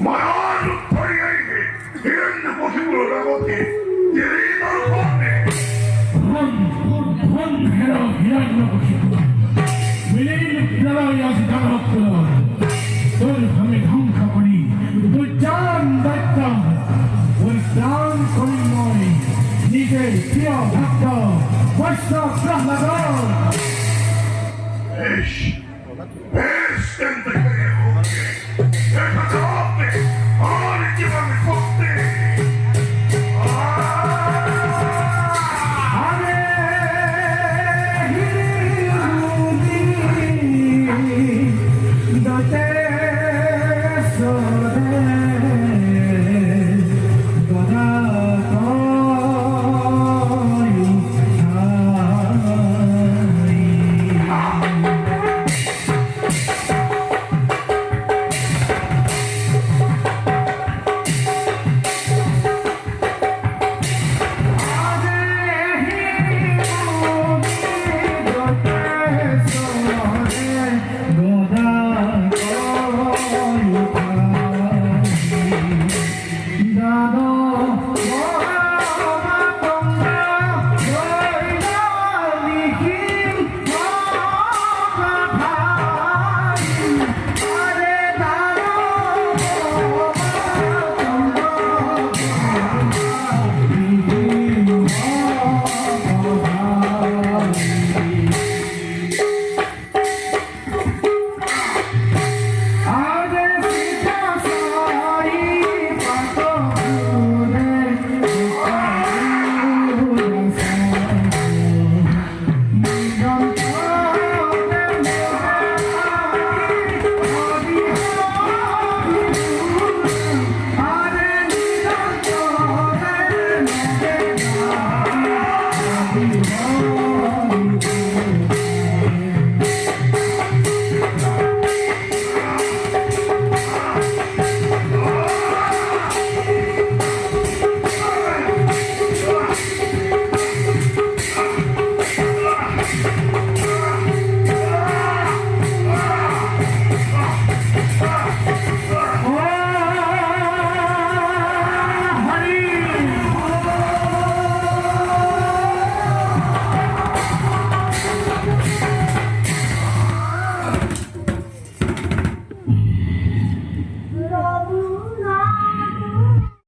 মায়ার ধরিয়াইবে হিরণ্য পশুগুলোর আগতে দিলেই তোর করবে ধন হেরা হিরণ্য পশুগুলো মিলিল প্রলয় আজ দানব প্রলয় তোর আমি ধ্বংস করি তুই জান দায়িত্ব ওই প্রাণ করি নয় নিজের প্রিয় ভক্ত বৈষ্ণব প্রহ্লাদ বেশ বেশ কেন্দ্রে